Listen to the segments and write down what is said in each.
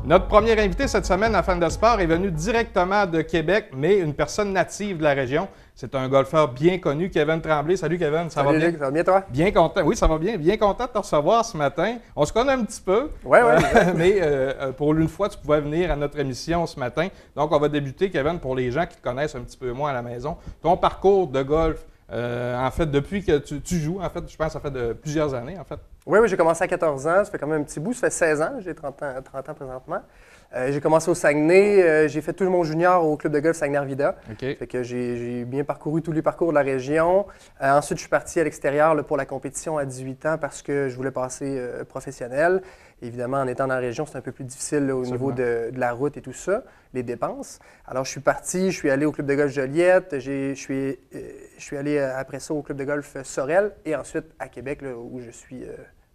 Notre premier invité cette semaine à Fan de Sport est venu directement de Québec, mais une personne native de la région. C'est un golfeur bien connu, Kevin Tremblay. Salut Kevin, ça va bien? Luc, ça va bien toi? Bien content, oui, ça va bien. Bien content de te recevoir ce matin. On se connaît un petit peu, oui. Mais pour une fois, tu pouvais venir à notre émission ce matin. Donc, on va débuter, Kevin, pour les gens qui te connaissent un petit peu moins à la maison. Ton parcours de golf, en fait, depuis que tu joues, en fait, je pense que ça fait de plusieurs années, en fait. Oui, j'ai commencé à 14 ans, ça fait quand même un petit bout, ça fait 16 ans, j'ai 30 ans présentement. J'ai commencé au Saguenay, j'ai fait tout mon junior au club de golf Saguenay-Arvida. Okay. Fait que j'ai bien parcouru tous les parcours de la région. Ensuite, je suis parti à l'extérieur pour la compétition à 18 ans parce que je voulais passer professionnel. Évidemment, en étant dans la région, c'est un peu plus difficile au niveau de la route et tout ça, les dépenses. Alors, je suis parti, je suis allé au club de golf Joliette, je suis allé après ça au club de golf Sorel et ensuite à Québec, là, où je suis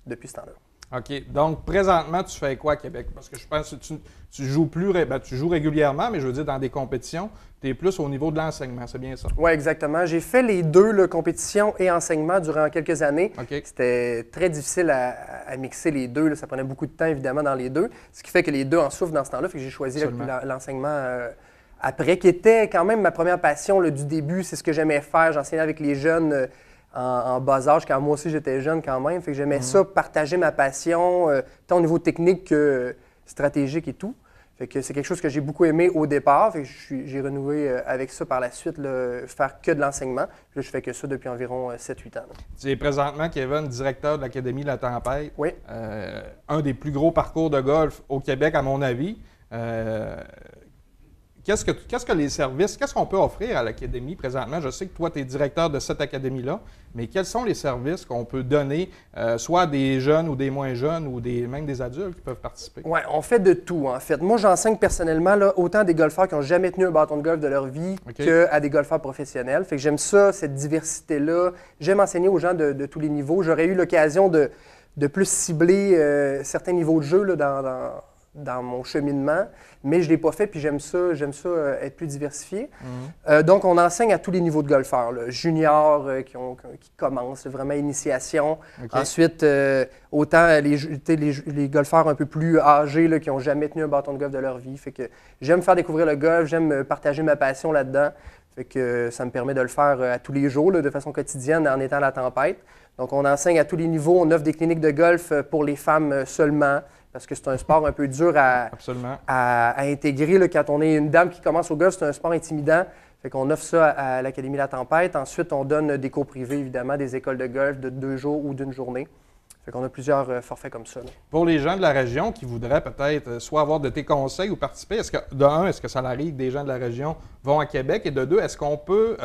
depuis ce temps-là. OK. Donc, présentement, tu fais quoi à Québec? Parce que je pense que tu joues tu joues régulièrement, mais je veux dire, dans des compétitions, tu es plus au niveau de l'enseignement, c'est bien ça? Oui, exactement. J'ai fait les deux, là, compétition et enseignement, durant quelques années. Okay. C'était très difficile à mixer les deux. Là. Ça prenait beaucoup de temps, évidemment, dans les deux. Ce qui fait que les deux en souffrent dans ce temps-là. Fait que j'ai choisi l'enseignement après, qui était quand même ma première passion là, du début. C'est ce que j'aimais faire. J'enseignais avec les jeunes en bas âge, quand moi aussi j'étais jeune quand même. Fait que j'aimais ça, partager ma passion, tant au niveau technique que stratégique et tout. Fait que c'est quelque chose que j'ai beaucoup aimé au départ. Fait que j'ai renoué avec ça par la suite, là, faire que de l'enseignement. Puis là, je fais que ça depuis environ 7-8 ans. Là. Tu es présentement, Kevin, directeur de l'Académie La Tempête. Oui. Un des plus gros parcours de golf au Québec, à mon avis. Qu'est-ce que les services, qu'est-ce qu'on peut offrir à l'Académie présentement? Je sais que toi, tu es directeur de cette Académie-là, mais quels sont les services qu'on peut donner, soit à des jeunes ou des moins jeunes ou même des adultes qui peuvent participer? Oui, on fait de tout, en fait. Moi, j'enseigne personnellement là, autant à des golfeurs qui n'ont jamais tenu un bâton de golf de leur vie qu'à des golfeurs professionnels. Fait que j'aime ça, cette diversité-là. J'aime enseigner aux gens de tous les niveaux. J'aurais eu l'occasion de plus cibler certains niveaux de jeu là, dans mon cheminement, mais je ne l'ai pas fait, puis j'aime ça être plus diversifié. Donc, on enseigne à tous les niveaux de golfeurs, là, juniors qui commencent, vraiment initiation. Okay. Ensuite, autant les golfeurs un peu plus âgés là, qui n'ont jamais tenu un bâton de golf de leur vie. Fait que j'aime faire découvrir le golf, j'aime partager ma passion là-dedans. Fait que ça me permet de le faire à tous les jours, là, de façon quotidienne, en étant à la tempête. Donc, on enseigne à tous les niveaux. On offre des cliniques de golf pour les femmes seulement, parce que c'est un sport un peu dur à intégrer. Là, quand on est une dame qui commence au golf, c'est un sport intimidant. Fait qu'on offre ça à l'Académie La Tempête. Ensuite, on donne des cours privés, évidemment, des écoles de golf de 2 jours ou d'une journée. Fait qu'on a plusieurs forfaits comme ça. Là. Pour les gens de la région qui voudraient peut-être soit avoir de tes conseils ou participer, est-ce que ça arrive que des gens de la région vont à Québec? Et de deux, est-ce qu'on peut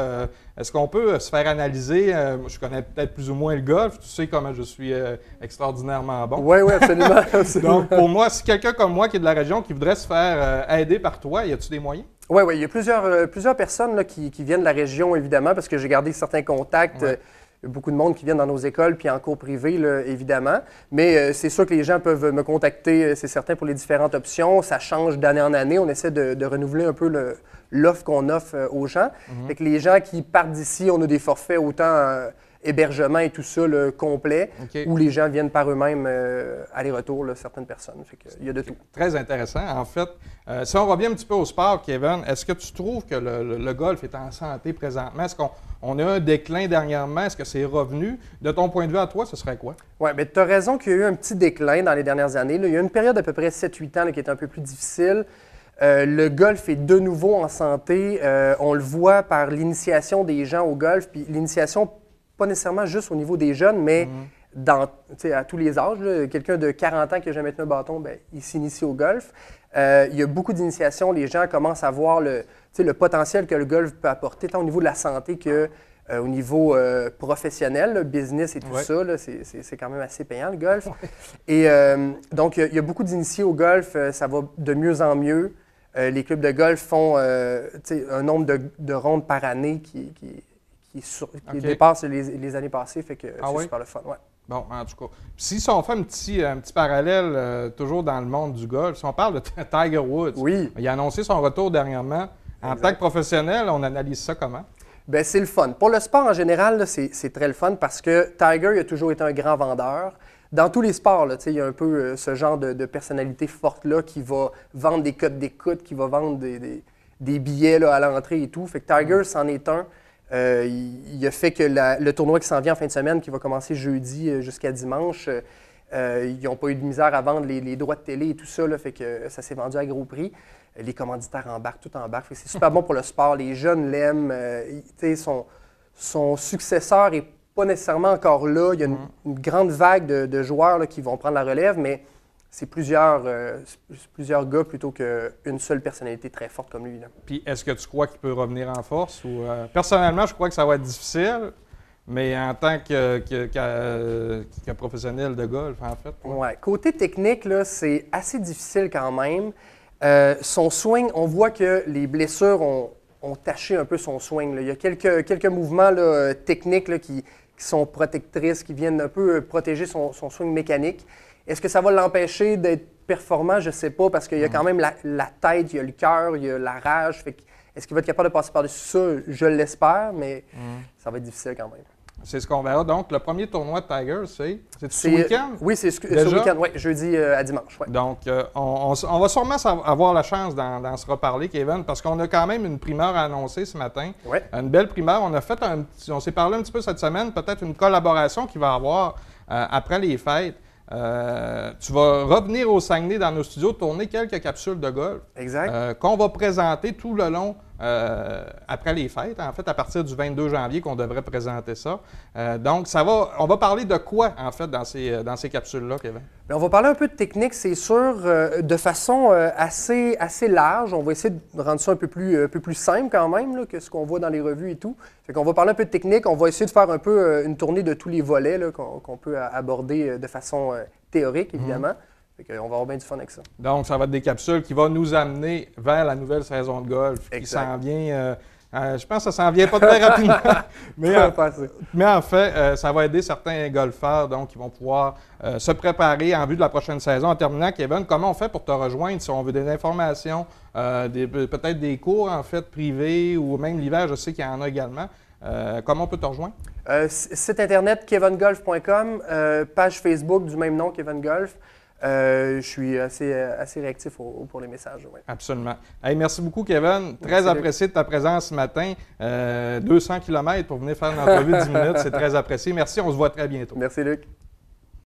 se faire analyser? Je connais peut-être plus ou moins le golf. Tu sais comment je suis extraordinairement bon. Oui, absolument. Donc, pour moi, si quelqu'un comme moi qui est de la région qui voudrait se faire aider par toi, y a-tu des moyens? Oui, il y a plusieurs personnes là, qui viennent de la région, évidemment, parce que j'ai gardé certains contacts. Ouais. Il y a beaucoup de monde qui viennent dans nos écoles puis en cours privés, là, évidemment. Mais c'est sûr que les gens peuvent me contacter, c'est certain, pour les différentes options. Ça change d'année en année. On essaie de renouveler un peu l'offre qu'on offre aux gens. Fait que les gens qui partent d'ici, on a des forfaits autant hébergement et tout ça là, complet, où les gens viennent par eux-mêmes aller-retour, là, certaines personnes. Fait que, il y a de tout. Très intéressant. En fait, si on revient un petit peu au sport, Kevin, est-ce que tu trouves que le golf est en santé présentement? Est-ce qu'on a un déclin dernièrement? Est-ce que c'est revenu? De ton point de vue à toi, ce serait quoi? Oui, bien, tu as raison qu'il y a eu un petit déclin dans les dernières années. Là. Il y a une période d'à peu près 7-8 ans là, qui est un peu plus difficile. Le golf est de nouveau en santé. On le voit par l'initiation des gens au golf, puis l'initiation pas nécessairement juste au niveau des jeunes, mais à tous les âges. Quelqu'un de 40 ans qui n'a jamais tenu un bâton, bien, il s'initie au golf. Il y a beaucoup d'initiations. Les gens commencent à voir le potentiel que le golf peut apporter, tant au niveau de la santé qu'au niveau professionnel, là, business et tout ça. Là, c'est quand même assez payant, le golf. Et donc, il y a beaucoup d'initiés au golf. Ça va de mieux en mieux. Les clubs de golf font un nombre de rondes par année qui dépasse les années passées, fait que c'est super le fun. Ouais. Bon, en tout cas. Si on fait un petit parallèle, toujours dans le monde du golf, si on parle de Tiger Woods, il a annoncé son retour dernièrement. En tant que professionnel, on analyse ça comment? Bien, c'est le fun. Pour le sport en général, c'est très le fun parce que Tiger il a toujours été un grand vendeur. dans tous les sports, il y a un peu ce genre de personnalité forte-là qui va vendre des codes d'écoute, qui va vendre des billets là, à l'entrée et tout. Fait que Tiger, c'en est un. Il a fait que le tournoi qui s'en vient en fin de semaine, qui va commencer jeudi jusqu'à dimanche, ils n'ont pas eu de misère à vendre les droits de télé et tout ça, là, fait que ça s'est vendu à gros prix. Les commanditaires embarquent, tout embarque. C'est super bon pour le sport. Les jeunes l'aiment. Son successeur n'est pas nécessairement encore là. Il y a une grande vague de joueurs là, qui vont prendre la relève, mais c'est plusieurs gars plutôt qu'une seule personnalité très forte comme lui. Là. Puis est-ce que tu crois qu'il peut revenir en force? Ou, personnellement, je crois que ça va être difficile, mais en tant que professionnel de golf, en fait. Ouais. Côté technique, là, c'est assez difficile quand même. Son swing, on voit que les blessures ont taché un peu son swing. Là. Il y a quelques mouvements là, techniques là, qui sont protectrices, qui viennent un peu protéger son swing mécanique. Est-ce que ça va l'empêcher d'être performant? Je ne sais pas, parce qu'il y a quand même la tête, il y a le cœur, il y a la rage. Est-ce qu'il va être capable de passer par-dessus ça? Je l'espère, mais ça va être difficile quand même. C'est ce qu'on verra. Donc, le premier tournoi de Tiger, c'est ce week-end? Oui, c'est ce week-end, oui, jeudi à dimanche. Ouais. Donc, on va sûrement avoir la chance d'en se reparler, Kevin, parce qu'on a quand même une primeur à annoncer ce matin. Ouais. Une belle primeur. On s'est parlé un petit peu cette semaine, peut-être une collaboration qui va avoir après les fêtes. Tu vas revenir au Saguenay dans nos studios, tourner quelques capsules de golf. Exact. Qu'on va présenter tout le long après les fêtes, en fait, à partir du 22 janvier qu'on devrait présenter ça. Donc, on va parler de quoi, en fait, dans ces capsules-là, Kevin? Bien, on va parler un peu de technique, c'est sûr, de façon assez large. On va essayer de rendre ça un peu plus simple quand même là, que ce qu'on voit dans les revues et tout. Fait qu'on va parler un peu de technique. On va essayer de faire un peu une tournée de tous les volets là, qu'on peut aborder de façon théorique, évidemment. Fait qu'on va avoir bien du fun avec ça. Donc, ça va être des capsules qui vont nous amener vers la nouvelle saison de golf exact. Qui s'en vient. Je pense que ça s'en vient pas très rapidement. mais en fait, ça va aider certains golfeurs donc, qui vont pouvoir se préparer en vue de la prochaine saison. En terminant, Kevin, comment on fait pour te rejoindre si on veut des informations, peut-être des cours en fait privés ou même l'hiver, je sais qu'il y en a également. Comment on peut te rejoindre? Site internet kevingolf.com, page Facebook du même nom, Kevin Golf. Je suis assez réactif pour les messages. Ouais. Absolument. Hey, merci beaucoup, Kevin. Très apprécié de ta présence ce matin. 200 km pour venir faire une entrevue de 10 minutes, c'est très apprécié. Merci, on se voit très bientôt. Merci, Luc.